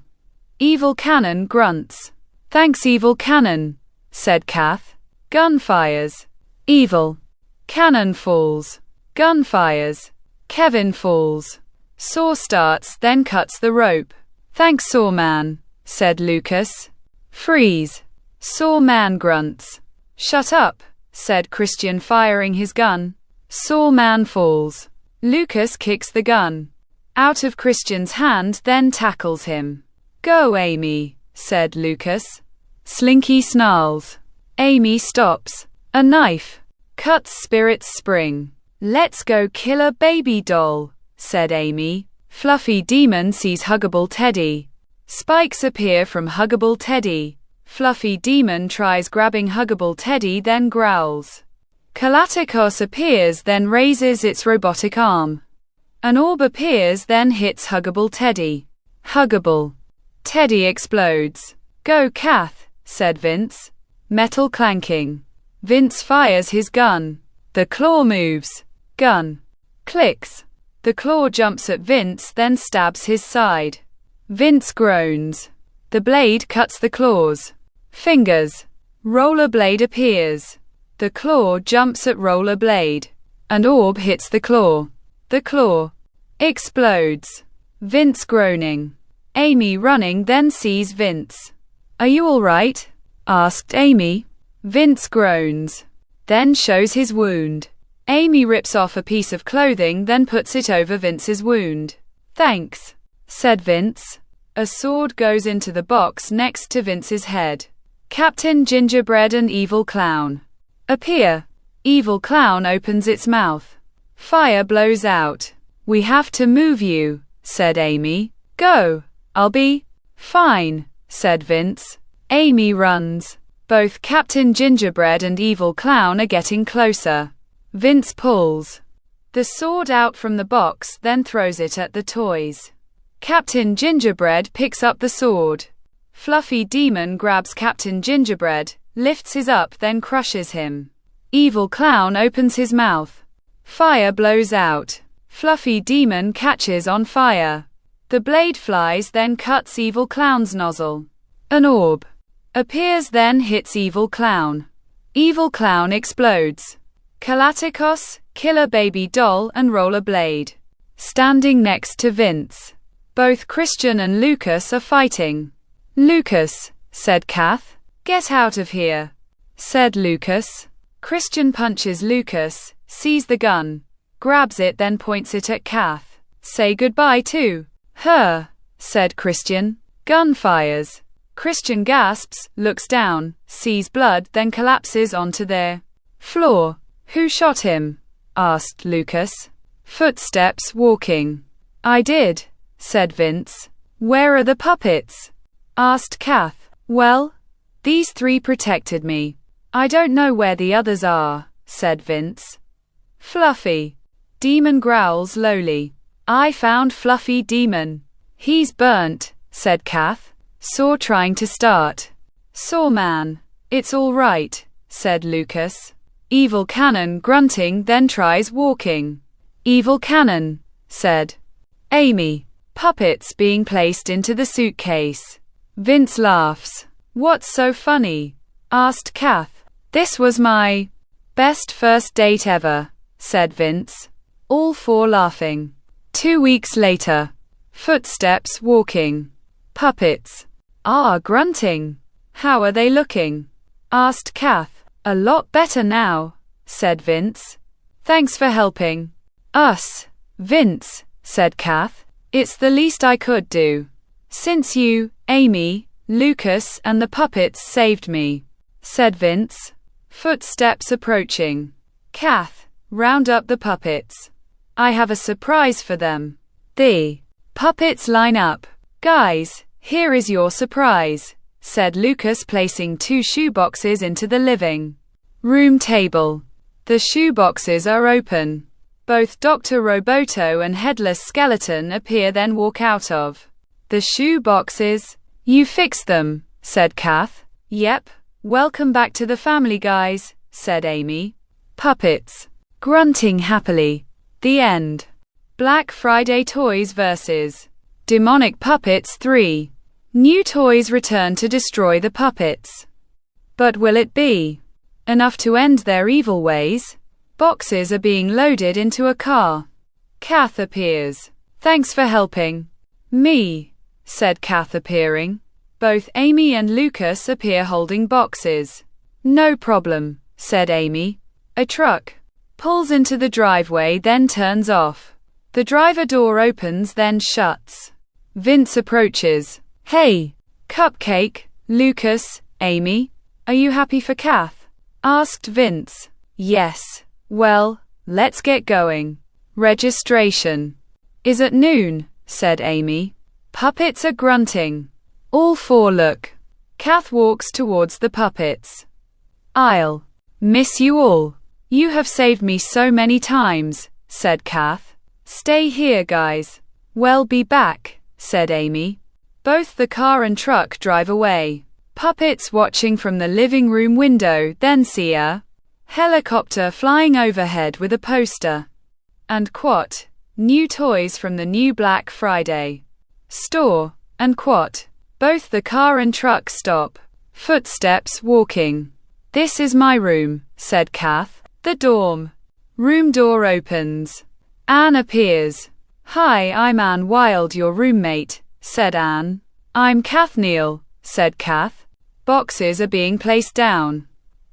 Evil Cannon grunts. Thanks, Evil Cannon, said Kath. Gun fires. Evil Cannon falls. Gun fires. Kevin falls. Saw starts, then cuts the rope. Thanks, Sawman, said Lucas. Freeze. Sawman grunts. Shut up, said Christian, firing his gun. Sawman falls. Lucas kicks the gun out of Christian's hand, then tackles him. Go, Amy, said Lucas. Slinky snarls. Amy stops. A knife cuts Spirit's spring. Let's go kill a baby doll, said Amy. Fluffy Demon sees Huggable Teddy. Spikes appear from Huggable Teddy. Fluffy Demon tries grabbing Huggable Teddy, then growls. Galacticos appears, then raises its robotic arm. An orb appears, then hits Huggable Teddy. Huggable Teddy explodes. Go, Kath, said Vince. Metal clanking. Vince fires his gun. The claw moves. Gun clicks. The claw jumps at Vince, then stabs his side. Vince groans. The blade cuts the claws. Fingers. Rollerblade appears. The claw jumps at Rollerblade. An orb hits the claw. The claw explodes. Vince groaning. Amy running, then sees Vince. Are you all right? Asked Amy. Vince groans. Then shows his wound. Amy rips off a piece of clothing, then puts it over Vince's wound. Thanks, said Vince. A sword goes into the box next to Vince's head. Captain Gingerbread and Evil Clown appear. Evil Clown opens its mouth. Fire blows out. We have to move you, said Amy. Go. I'll be fine, said Vince. Amy runs. Both Captain Gingerbread and Evil Clown are getting closer. Vince pulls the sword out from the box, then throws it at the toys. Captain Gingerbread picks up the sword. Fluffy Demon grabs Captain Gingerbread, lifts his up, then crushes him. Evil Clown opens his mouth. Fire blows out. Fluffy Demon catches on fire. The blade flies, then cuts Evil Clown's nozzle. An orb appears, then hits Evil Clown. Evil Clown explodes. Galacticos, Killer Baby Doll, and Rollerblade standing next to Vince. Both Christian and Lucas are fighting. Lucas, said Kath. Get out of here, said Lucas. Christian punches Lucas, sees the gun, grabs it, then points it at Kath. say goodbye to her, said Christian. Gunfires. Christian gasps, looks down, sees blood, then collapses onto the floor. Who shot him? Asked Lucas. Footsteps walking. I did, said Vince. Where are the puppets? Asked Kath. Well, these 3 protected me. I don't know where the others are, said Vince. Fluffy. Demon growls lowly. I found Fluffy Demon. He's burnt, said Kath. Saw trying to start. Saw man. It's all right, said Lucas. Evil Cannon grunting, then tries walking. Evil Cannon, said Amy. Puppets being placed into the suitcase. Vince laughs. What's so funny? Asked Kath. This was my best first date ever, said Vince. All 4 laughing. 2 weeks later. Footsteps walking. Puppets. Grunting. How are they looking? Asked Kath. A lot better now, said Vince. Thanks for helping us, Vince, said Kath. It's the least I could do. Since you, Amy, Lucas, and the puppets saved me, said Vince. Footsteps approaching. Kath, round up the puppets. I have a surprise for them. The puppets line up. Guys, here is your surprise, said Lucas, placing 2 shoeboxes into the living room table. The shoeboxes are open. Both Dr. Roboto and Headless Skeleton appear, then walk out of the shoeboxes. You fixed them, said Kath. Yep. Welcome back to the family, guys, said Amy. Puppets. Grunting happily. The end. Black Friday Toys vs. Demonic Puppets 3. New toys return to destroy the puppets. But will it be enough to end their evil ways? Boxes are being loaded into a car. Kath appears. Thanks for helping me, said Kath, appearing. Both Amy and Lucas appear holding boxes. No problem, said Amy. A truck pulls into the driveway, then turns off. The driver door opens, then shuts. Vince approaches. Hey, Cupcake, Lucas, Amy, are you happy for Kath? Asked Vince. Yes. Well, let's get going. Registration is at noon, said Amy. Puppets are grunting. All 4 look. Kath walks towards the puppets. I'll miss you all. You have saved me so many times, said Kath. Stay here, guys. We'll be back, said Amy. Both the car and truck drive away. Puppets watching from the living room window, then see a helicopter flying overhead with a poster and quote, new toys from the new Black Friday store, and quote. Both the car and truck stop. Footsteps walking. This is my room, said Kath. The dorm room door opens. Anne appears. Hi, I'm Anne Wild, your roommate, said Anne. I'm Kath Neal, said Kath. Boxes are being placed down.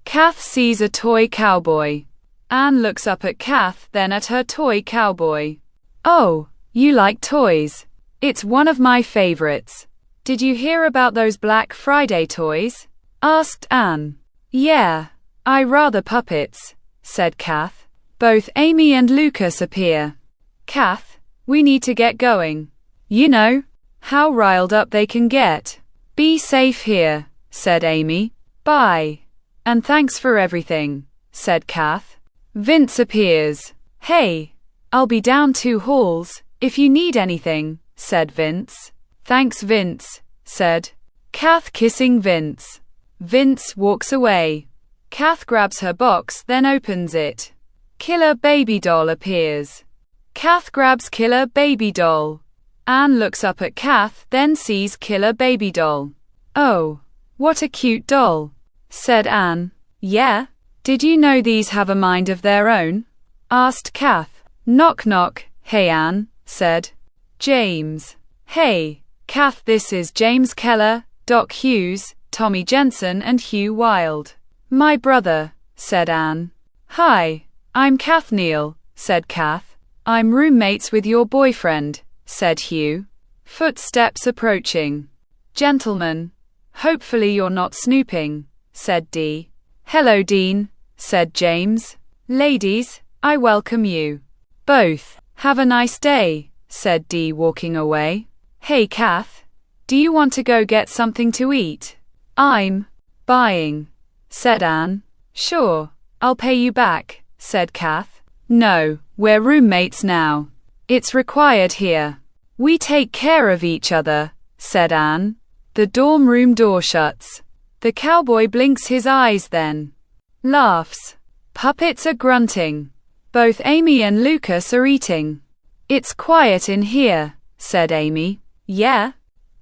Kath sees a toy cowboy. Anne looks up at Kath, then at her toy cowboy. Oh, you like toys? It's one of my favorites. Did you hear about those Black Friday toys? Asked Anne. Yeah, I rather puppets, said Kath. Both Amy and Lucas appear. Kath, we need to get going. You know how riled up they can get. Be safe here, said Amy. Bye. And thanks for everything, said Kath. Vince appears. Hey, I'll be down 2 halls if you need anything, said Vince. Thanks, Vince, said Kath, kissing Vince. Vince walks away. Kath grabs her box, then opens it. Killer Baby Doll appears. Kath grabs Killer Baby Doll. Anne looks up at Kath, then sees Killer Baby Doll. Oh, what a cute doll, said Anne. Yeah? Did you know these have a mind of their own? Asked Kath. Knock knock. Hey Anne, said James. Hey, Kath, this is James Keller, Doc Hughes, Tommy Jensen and Hugh Wilde. My brother, said Anne. Hi, I'm Kath Neal, said Kath. I'm roommates with your boyfriend, said Hugh. Footsteps approaching. Gentlemen. Hopefully you're not snooping, said Dee. Hello, Dean, said James. Ladies, I welcome you. Both. Have a nice day, said Dee, walking away. Hey, Kath. Do you want to go get something to eat? I'm buying, said Anne. Sure, I'll pay you back, said Kath. No, we're roommates now. It's required here. We take care of each other, said Anne. The dorm room door shuts. The cowboy blinks his eyes, then laughs. Puppets are grunting. Both Amy and Lucas are eating. It's quiet in here, said Amy. Yeah?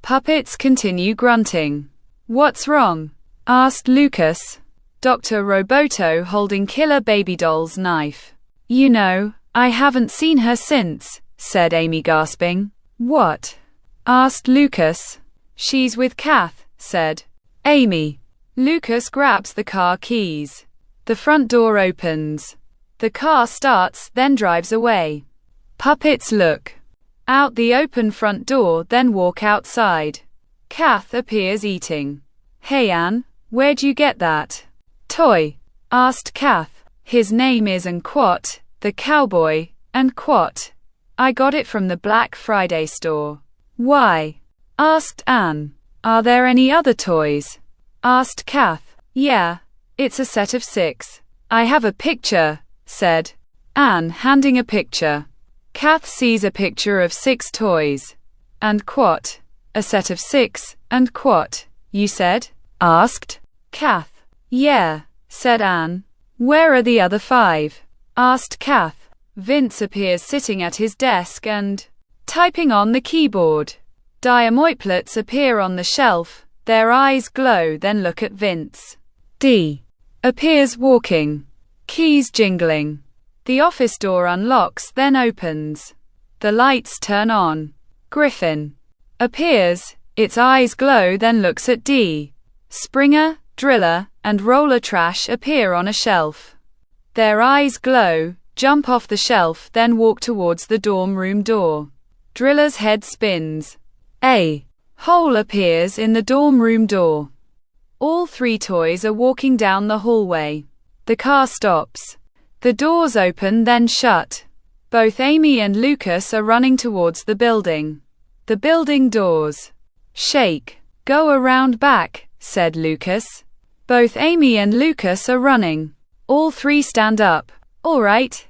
Puppets continue grunting. What's wrong? Asked Lucas. Dr. Roboto holding Killer Baby Doll's knife. You know, I haven't seen her since, said Amy, gasping. What? Asked Lucas. She's with Kath, said Amy. Lucas grabs the car keys. The front door opens. The car starts, then drives away. Puppets look out the open front door, then walk outside. Kath appears eating. Hey Anne, where'd you get that toy? Asked Kath. His name is Quat, the cowboy, and Quat. I got it from the Black Friday store. Why? Asked Anne. Are there any other toys? Asked Kath. Yeah, it's a set of 6. I have a picture, said Anne, handing a picture. Kath sees a picture of 6 toys. And Quat. A set of 6, and Quat, you said? Asked Kath. Yeah, said Anne. Where are the other 5? Asked Kath. Vince appears sitting at his desk and typing on the keyboard. Diamoiplets appear on the shelf. Their eyes glow, then look at Vince. Dee appears walking. Keys jingling. The office door unlocks, then opens. The lights turn on. Griffin appears. Its eyes glow, then looks at Dee. Springer, Driller, and Roller Trash appear on a shelf. Their eyes glow, jump off the shelf, then walk towards the dorm room door. Driller's head spins. A hole appears in the dorm room door. All 3 toys are walking down the hallway. The car stops. The doors open, then shut. Both Amy and Lucas are running towards the building. The building doors shake. Go around back, said Lucas. Both Amy and Lucas are running. All 3 stand up. All right.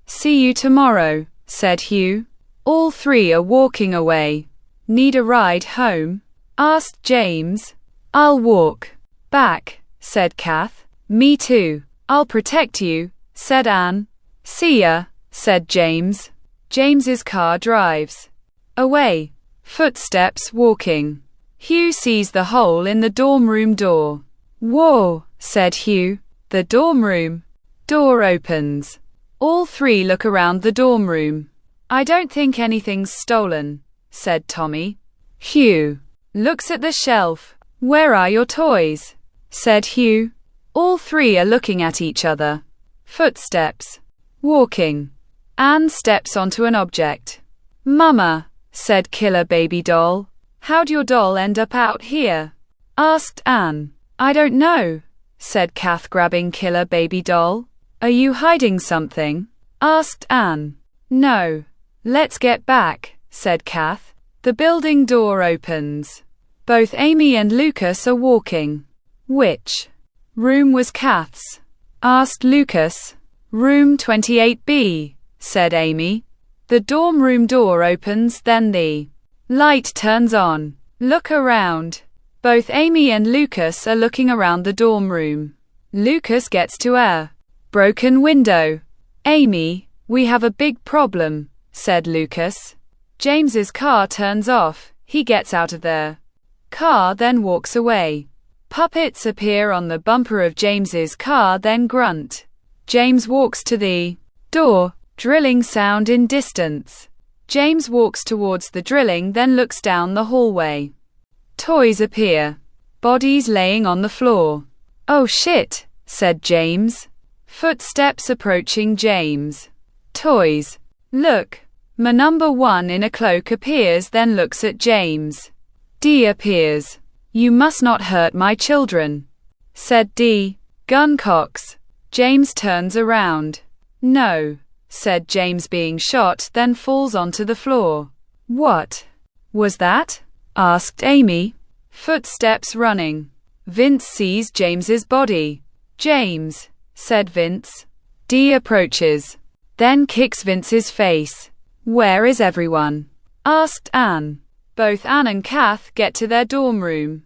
See you tomorrow, said Hugh. All 3 are walking away. Need a ride home? Asked James. I'll walk back, said Kath. Me too. I'll protect you, said Anne. See ya, said James. James's car drives away. Footsteps walking. Hugh sees the hole in the dorm room door. Whoa, said Hugh. The dorm room door opens. All 3 look around the dorm room. I don't think anything's stolen, said Tommy. Hugh looks at the shelf. Where are your toys? Said Hugh. All 3 are looking at each other. Footsteps walking. Anne steps onto an object. Mama, said Killer Baby Doll. How'd your doll end up out here? Asked Anne. I don't know, said Kath, grabbing Killer Baby Doll. Are you hiding something? Asked Anne. No. Let's get back, said Kath. The building door opens. Both Amy and Lucas are walking. Which room was Kath's? Asked Lucas. Room 28B, said Amy. The dorm room door opens, then the light turns on. Look around. Both Amy and Lucas are looking around the dorm room. Lucas gets to a broken window. Amy, we have a big problem, said Lucas. James's car turns off. He gets out of the car, then walks away. Puppets appear on the bumper of James's car, then grunt. James walks to the door. Drilling sound in distance. James walks towards the drilling, then looks down the hallway. Toys appear. Bodies laying on the floor. Oh shit, said James. Footsteps approaching James. Toys Look. My number 1 in a cloak appears, then looks at James. D appears. You must not hurt my children, said D. Gun cocks. James turns around. No, said James, being shot, then falls onto the floor. What was that? Asked Amy. Footsteps running. Vince sees James's body. James, said Vince. D approaches, then kicks Vince's face. Where is everyone? Asked Anne. Both Anne and Kath get to their dorm room.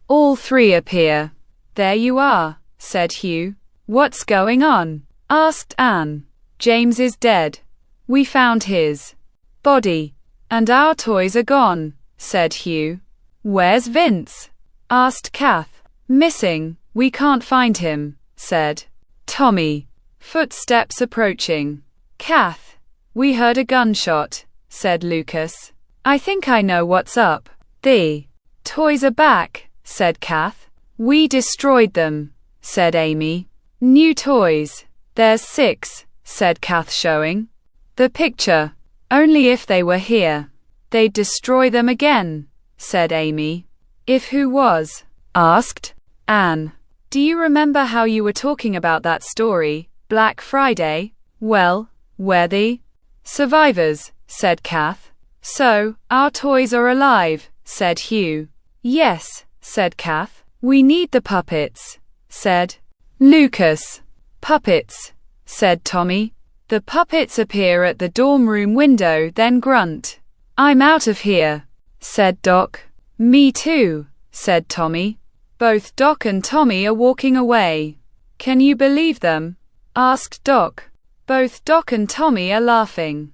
All 3 appear. There you are, said Hugh. What's going on? Asked Anne. James is dead. We found his body, and our toys are gone, said Hugh. Where's Vince? Asked Kath. Missing. We can't find him, said Tommy. Footsteps approaching. Kath. We heard a gunshot, said Lucas. I think I know what's up. The toys are back, said Kath. We destroyed them, said Amy. New toys. There's 6, said Kath, showing the picture. Only if they were here, they'd destroy them again, said Amy. If who was? Asked Anne. Do you remember how you were talking about that story, Black Friday? Well, we're the survivors, said Kath. So, our toys are alive, said Hugh. Yes, said Kath. We need the puppets, said Lucas. Puppets, said Tommy. The puppets appear at the dorm room window, then grunt. I'm out of here, said Doc. Me too, said Tommy. Both Doc and Tommy are walking away. Can you believe them? Asked Doc. Both Doc and Tommy are laughing.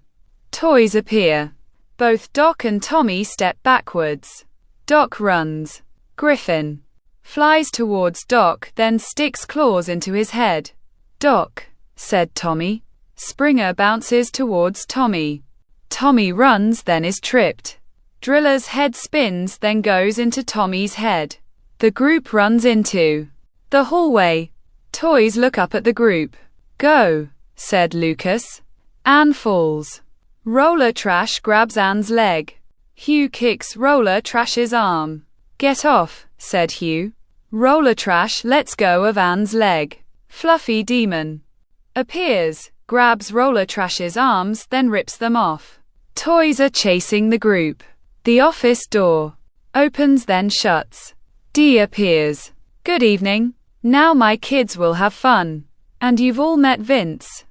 Toys appear. Both Doc and Tommy step backwards. Doc runs. Griffin flies towards Doc, then sticks claws into his head. Doc, said Tommy. Springer bounces towards Tommy. Tommy runs, then is tripped. Driller's head spins, then goes into Tommy's head. The group runs into the hallway. Toys look up at the group. Go, said Lucas. Anne falls. Roller Trash grabs Anne's leg. Hugh kicks Roller Trash's arm. Get off, said Hugh. Roller Trash lets go of Anne's leg. Fluffy Demon appears, grabs Roller Trash's arms, then rips them off. Toys are chasing the group. The office door opens, then shuts. D appears. Good evening. Now my kids will have fun. And you've all met Vince,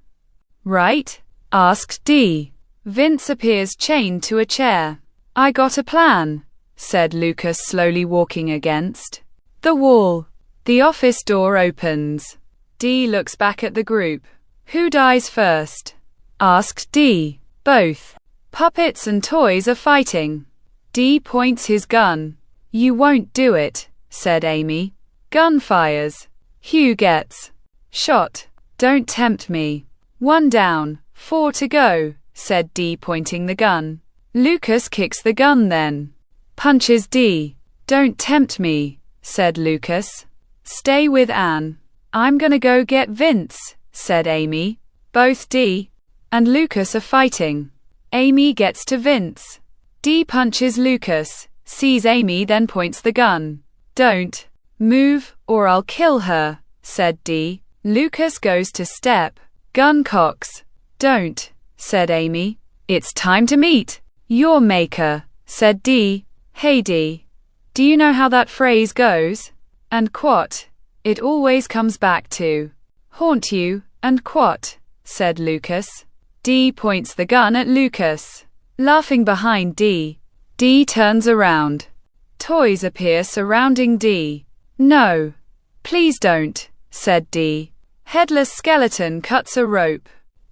right? Asked D. Vince appears chained to a chair. I got a plan, said Lucas, slowly walking against the wall. The office door opens. D looks back at the group. Who dies first? Asked D. Both puppets and toys are fighting. D points his gun. You won't do it, said Amy. Gun fires. Hugh gets shot. Don't tempt me. 1 down, 4 to go, said D, pointing the gun. Lucas kicks the gun, then punches D. Don't tempt me, said Lucas. Stay with Anne. I'm gonna go get Vince, said Amy. Both D and Lucas are fighting. Amy gets to Vince. D punches Lucas, sees Amy, then points the gun. Don't move, or I'll kill her, said D. Lucas goes to step. Gun cocks. Don't, said Amy. It's time to meet your maker, said D. Hey D. Do you know how that phrase goes? And quat. It always comes back to haunt you, and quat, said Lucas. D points the gun at Lucas. Laughing behind D. D turns around. Toys appear surrounding D. No. Please don't, said D. Headless skeleton cuts a rope.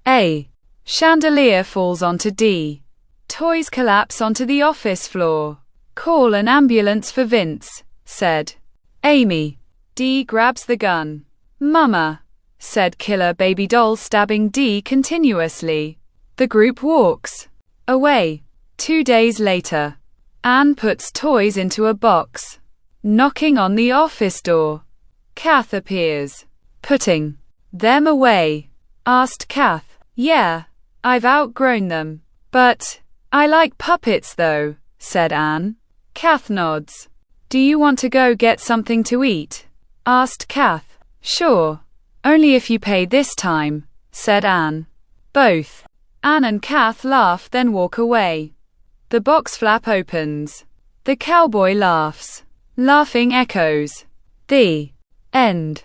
A chandelier falls onto D. Toys collapse onto the office floor. Call an ambulance for Vince, said Amy. D grabs the gun. Mama, said killer baby doll, stabbing D continuously. The group walks away. 2 days later, Anne puts toys into a box. Knocking on the office door. Kath appears. Putting them away. Asked Kath. Yeah, I've outgrown them. But I like puppets though, said Anne. Kath nods. Do you want to go get something to eat? Asked Kath. Sure. Only if you pay this time, said Anne. Both Anne and Kath laugh, then walk away. The box flap opens. The cowboy laughs. Laughing echoes. The end.